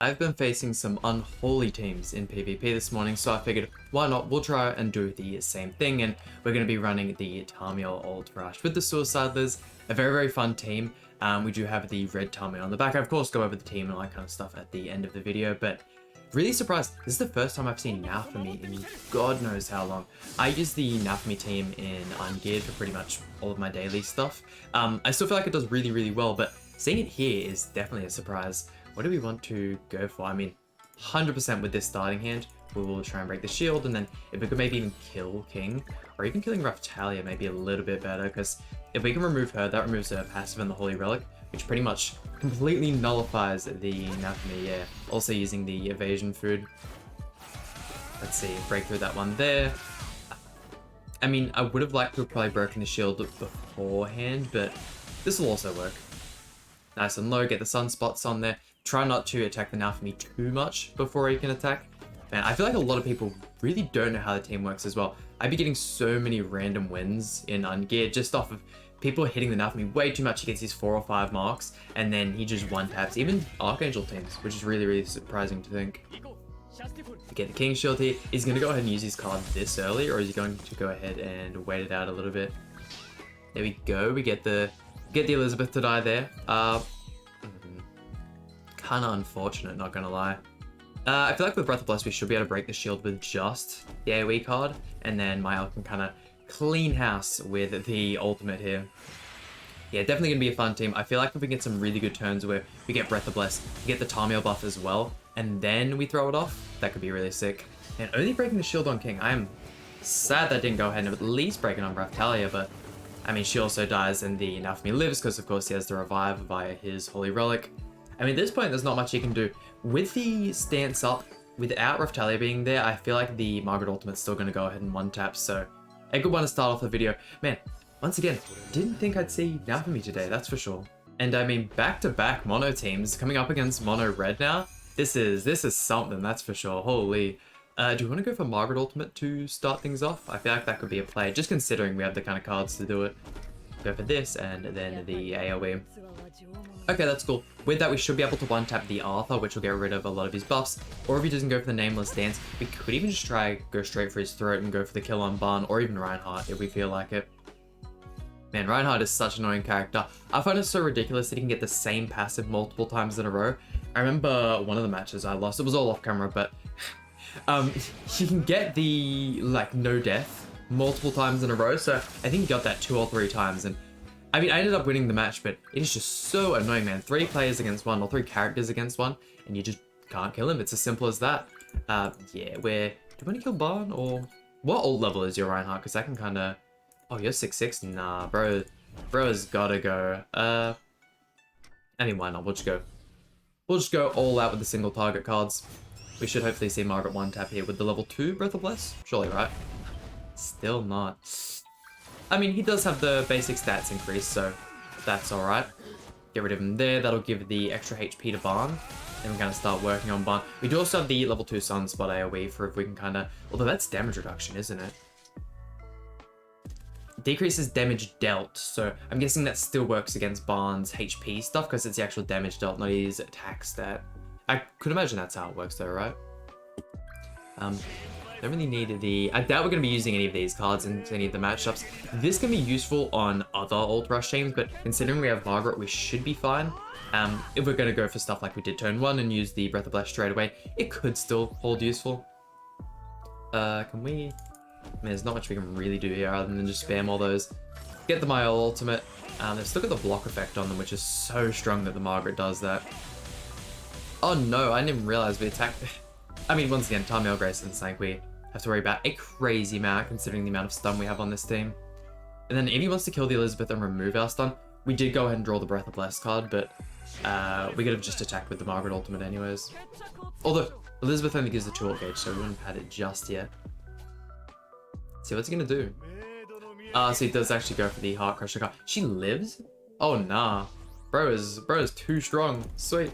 I've been facing some unholy teams in PvP this morning, so I figured why not, we'll try and do the same thing, and we're going to be running the Tamil Old Rush with the Suiciders, a very fun team. We do have the red Tamil on the back. I of course go over the team and all that kind of stuff at the end of the video, but really surprised. This is the first time I've seen Nafami in God knows how long. I use the Nafami team in Ungeared for pretty much all of my daily stuff. I still feel like it does really well, but seeing it here is definitely a surprise. What do we want to go for? I mean, 100% with this starting hand, we will try and break the shield, and then if we could maybe even kill King, or even killing Raftalia may be a little bit better, because if we can remove her, that removes her passive and the Holy Relic, which pretty much completely nullifies the Nafami, yeah. Also using the evasion food. Let's see, break through that one there. I mean, I would have liked to have probably broken the shield beforehand, but this will also work. Nice and low, get the sunspots on there. Try not to attack the Nafami too much before he can attack. Man, I feel like a lot of people really don't know how the team works as well. I'd be getting so many random wins in Ungeared just off of people hitting the Nafami way too much. He gets his 4 or 5 marks, and then he just one-taps even Archangel teams, which is really surprising to think. To get the King Shield here, he's going to go ahead and use his card this early, or is he going to go ahead and wait it out a little bit? There we go, we get the Elizabeth to die there. Kinda unfortunate, not gonna lie. I feel like with Breath of Bless we should be able to break the shield with just the AoE card, and then MAEL can kind of clean house with the ultimate here. Yeah, definitely gonna be a fun team. I feel like if we get some really good turns where we get Breath of Bless, we get the Tamil buff as well, and then we throw it off, that could be really sick. And only breaking the shield on King, I am sad that didn't go ahead and at least break it on Raftalia, but I mean, she also dies and the Nafami lives because of course he has the revive via his Holy Relic. I mean, at this point, there's not much he can do. With the stance up, without Raftalia being there, I feel like the Margaret ultimate's still going to go ahead and one-tap, so a good one to start off the video. Man, once again, didn't think I'd see Nafami today, that's for sure. And I mean, back-to-back mono teams coming up against mono red now. This is something, that's for sure. Holy. Do you want to go for Margaret ultimate to start things off? I feel like that could be a play, just considering we have the kind of cards to do it. Go for this, and then the AoE. Okay, that's cool. With that, we should be able to one-tap the Arthur, which will get rid of a lot of his buffs. Or if he doesn't go for the Nameless Dance, we could even just go straight for his throat and go for the kill on Barn, or even Reinhardt if we feel like it. Man, Reinhardt is such an annoying character. I find it so ridiculous that he can get the same passive multiple times in a row. I remember one of the matches I lost, it was all off camera, but he can get the, like, no death multiple times in a row, so I think he got that 2 or 3 times, and I mean, I ended up winning the match, but it is just so annoying, man. 3 players against 1, or 3 characters against 1, and you just can't kill him. It's as simple as that. Yeah, do you want to kill Barn, or what ult level is your Reinhardt? Because I can kind of... Oh, you're 6'6"? Nah, bro has gotta go. I mean, why not? We'll just go all out with the single target cards. We should hopefully see Margaret one-tap here with the level 2 Breath of Bless. Surely, right? Still not. I mean, he does have the basic stats increase, so that's alright. Get rid of him there. That'll give the extra HP to Barn. And we're going to start working on Barn. We do also have the level 2 Sunspot AoE for if we can kind of... Although that's damage reduction, isn't it? Decreases damage dealt, so I'm guessing that still works against Barn's HP stuff because it's the actual damage dealt, not his attack stat. I could imagine that's how it works though, right? Don't really need the... I doubt we're going to be using any of these cards in any of the matchups. This can be useful on other Old Rush teams, but considering we have Margaret, we should be fine. If we're going to go for stuff like we did turn 1 and use the Breath of Bless straight away, it could still hold useful. Can we... I mean, there's not much we can really do here other than just spam all those. Get the MAEL ultimate. They've still got the block effect on them, which is so strong that the Margaret does that. Oh no, I didn't even realize we attacked... I mean, once again, Tamil Grace and Sank, we have to worry about a crazy amount considering the amount of stun we have on this team. And then if he wants to kill the Elizabeth and remove our stun, we did go ahead and draw the Breath of Bless card, but we could have just attacked with the Margaret ultimate anyways. Although, Elizabeth only gives the 2 ult gauge, so we wouldn't have had it just yet. Let's see what's he gonna do. So he does actually go for the Heart Crusher card. She lives? Oh nah. Bro is too strong. Sweet.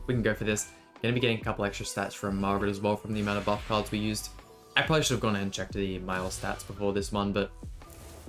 We can go for this. Gonna be getting a couple extra stats from Margaret as well from the amount of buff cards we used. I probably should have gone ahead and checked the MAEL stats before this one, but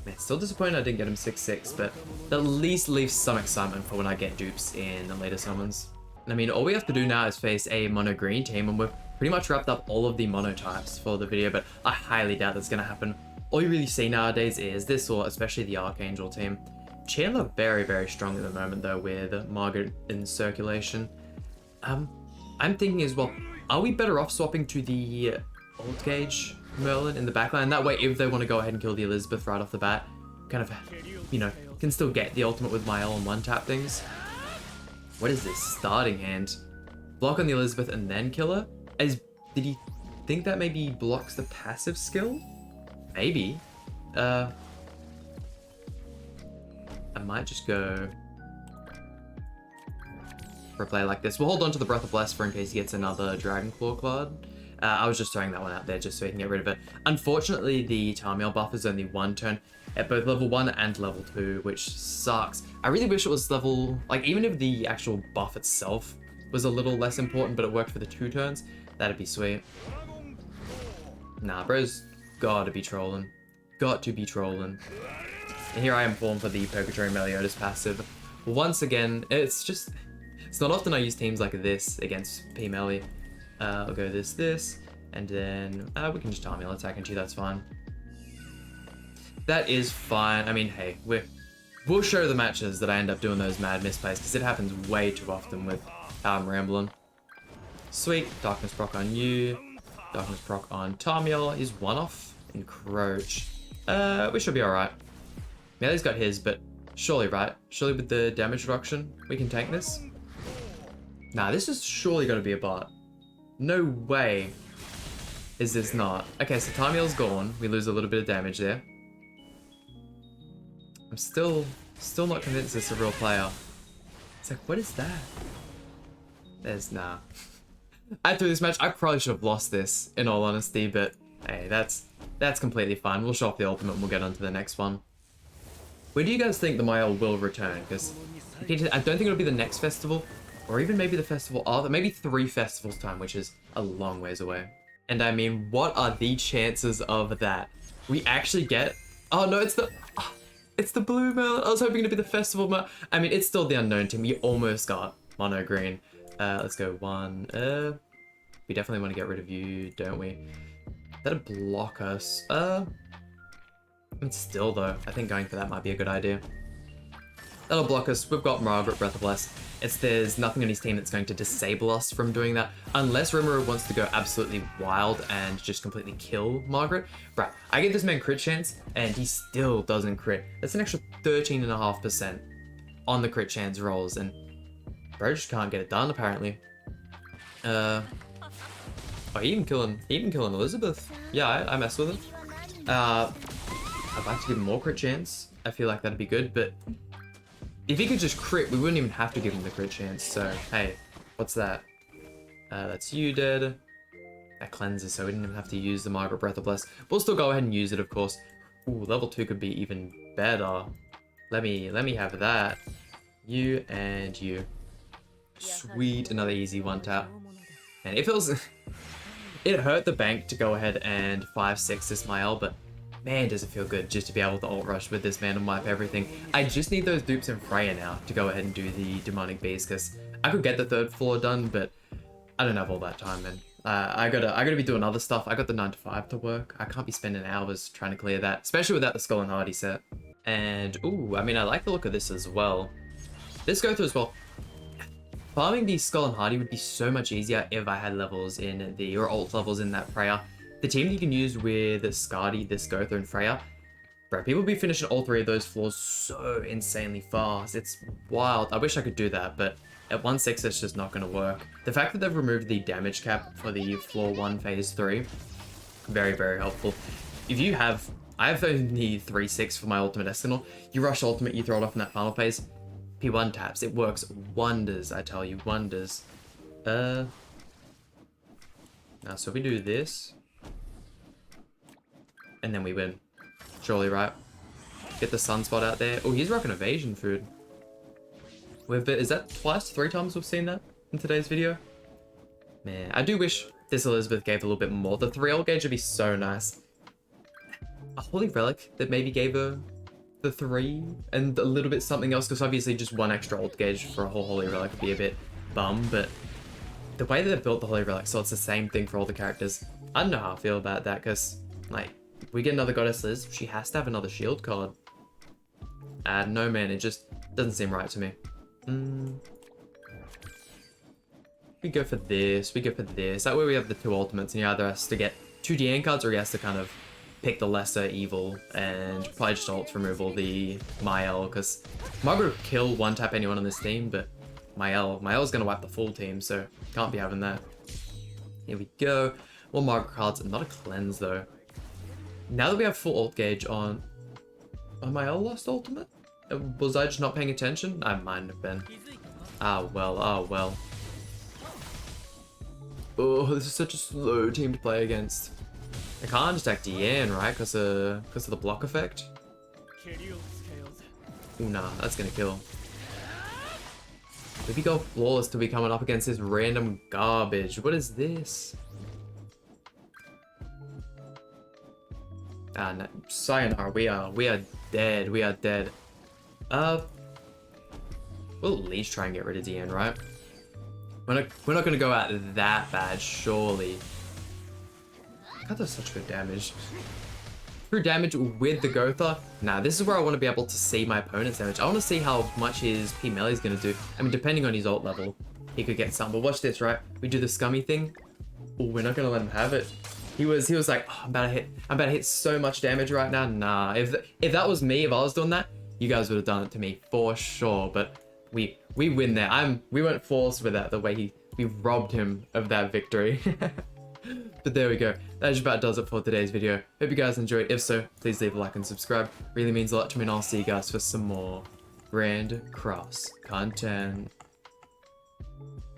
man, still disappointed I didn't get him 6'6", but at least leaves some excitement for when I get dupes in the later summons. I mean, all we have to do now is face a mono green team, and we've pretty much wrapped up all of the mono types for the video, but I highly doubt that's going to happen. All you really see nowadays is this, or especially the Archangel team. Chandler very, very strong at the moment, though, with Margaret in circulation. I'm thinking as well, are we better off swapping to the old gauge Merlin in the backline? That way, if they want to go ahead and kill the Elizabeth right off the bat, kind of, you know, can still get the ultimate with MAEL and one-tap things. What is this? Starting hand. Block on the Elizabeth and then kill her? Did he think that maybe blocks the passive skill? Maybe. I might just go for a play like this. We'll hold on to the Breath of Bless for in case he gets another Dragon Claw card. I was just throwing that one out there just so he can get rid of it. Unfortunately, the Tarmiel buff is only one turn at both level 1 and level 2, which sucks. I really wish it was level, like, even if the actual buff itself was a little less important, but it worked for the 2 turns, that'd be sweet. Nah, bro's gotta be trolling. Got to be trolling. And here I am falling for the Purgatory Meliodas passive. Once again, it's not often I use teams like this against P-Melly. I'll go this, and then we can just Tarmiel attack into you, that's fine. That is fine. I mean, hey, we'll show the matches that I end up doing those mad misplays, because it happens way too often with how I'm rambling. Sweet, Darkness proc on you, Darkness proc on Tarmiel. He's one off, Encroach. We should be alright. Yeah, he's got his, but surely, right? Surely with the damage reduction, we can tank this? Nah, this is surely got to be a bot. No way is this not. Okay, so Tarmiel's gone. We lose a little bit of damage there. I'm still not convinced this is a real player. It's like, what is that? There's nah. I threw this match. I probably should have lost this, in all honesty, but hey, that's completely fine. We'll show off the ultimate and we'll get on to the next one. Where do you guys think the MAEL will return? Because I don't think it'll be the next festival, or even maybe the festival after, maybe 3 festivals time, which is a long ways away. And I mean, what are the chances of that? We actually get, oh no, it's the blue Merlin. I was hoping to be the festival Merlin. I mean, it's still the unknown team. We almost got mono green. Let's go 1. We definitely want to get rid of you, don't we? That'll block us. I mean, still though, I think going for that might be a good idea. That'll block us. We've got Margaret, Breath of Bless. There's nothing on his team that's going to disable us from doing that, unless Rimuru wants to go absolutely wild and just completely kill Margaret. Bruh, I give this man crit chance, and he still doesn't crit. That's an extra 13.5% on the crit chance rolls, and bro just can't get it done, apparently. Oh, he even killing Elizabeth. Yeah, I mess with it. I'd like to give him more crit chance. I feel like that'd be good, but if he could just crit, we wouldn't even have to give him the crit chance. So, hey, what's that? That's you dead. That cleanses, so we didn't even have to use the Margaret Breath of Bless. We'll still go ahead and use it, of course. Ooh, level 2 could be even better. Let me have that. You and you. Sweet, another easy one tap. And it feels... it hurt the bank to go ahead and 5-6 this MAEL, but man, does it feel good just to be able to ult rush with this man and wipe everything. I just need those dupes in Freya now to go ahead and do the demonic beast, because I could get the 3rd floor done, but I don't have all that time, man. I gotta be doing other stuff. I got the 9 to 5 to work. I can't be spending hours trying to clear that, especially without the Skull and Hardy set. And ooh, I mean, I like the look of this as well. This go through as well. Farming the Skull and Hardy would be so much easier if I had levels in the, or ult levels in that Freya. The team that you can use with Skadi, this Gother, and Freya, bro, people be finishing all 3 of those floors so insanely fast. It's wild. I wish I could do that, but at 1-6, it's just not going to work. The fact that they've removed the damage cap for the floor 1 phase 3, very, very helpful. If you have, I have only 3-6 for my ultimate Escanor. You rush ultimate, you throw it off in that final phase, P1 taps. It works wonders, I tell you, wonders. Now, so we do this. And then we win. Surely, right? Get the sunspot out there. Oh, he's rocking evasion food. Is that 3 times we've seen that in today's video? Man, I do wish this Elizabeth gave a little bit more. The 3 ult gauge would be so nice. A Holy Relic that maybe gave her the 3 and a little bit something else, because obviously just 1 extra ult gauge for a whole Holy Relic would be a bit bum, but the way that they built the Holy Relic, so it's the same thing for all the characters. I don't know how I feel about that, because, like, we get another Goddess Liz, she has to have another shield card. No, man, it just doesn't seem right to me. We go for this, we go for this. That way we have the 2 ultimates, and he either has to get 2 DN cards, or he has to kind of pick the lesser evil, and probably just ult removal the MAEL, because Margaret would kill 1-tap anyone on this team, but MAEL's gonna wipe the full team, so can't be having that. Here we go. More Margaret cards, not a cleanse though. Now that we have full ult gauge on MAEL lost ultimate? Was I just not paying attention? I might have been. Ah well, ah well. Oh, this is such a slow team to play against. I can't just act DN, right? Because of the block effect. Ooh, nah, that's gonna kill. If you go flawless to be coming up against this random garbage. What is this? Ah, no, sayonara. We are dead. We are dead. We'll at least try and get rid of DN, right? We're not gonna go out that bad, surely. God, that's such good damage. True damage with the Gotha. Nah, this is where I want to be able to see my opponent's damage. I want to see how much his P melee is gonna do. I mean, depending on his ult level, he could get some. But watch this, right? We do the scummy thing. Oh, we're not gonna let him have it. He was like, oh, I'm about to hit so much damage right now. Nah, if that was me, if I was doing that, you guys would have done it to me for sure. But we win there. We weren't forced with that, the way we robbed him of that victory. But there we go. That just about does it for today's video. Hope you guys enjoyed. If so, please leave a like and subscribe. Really means a lot to me, and I'll see you guys for some more Grand Cross content.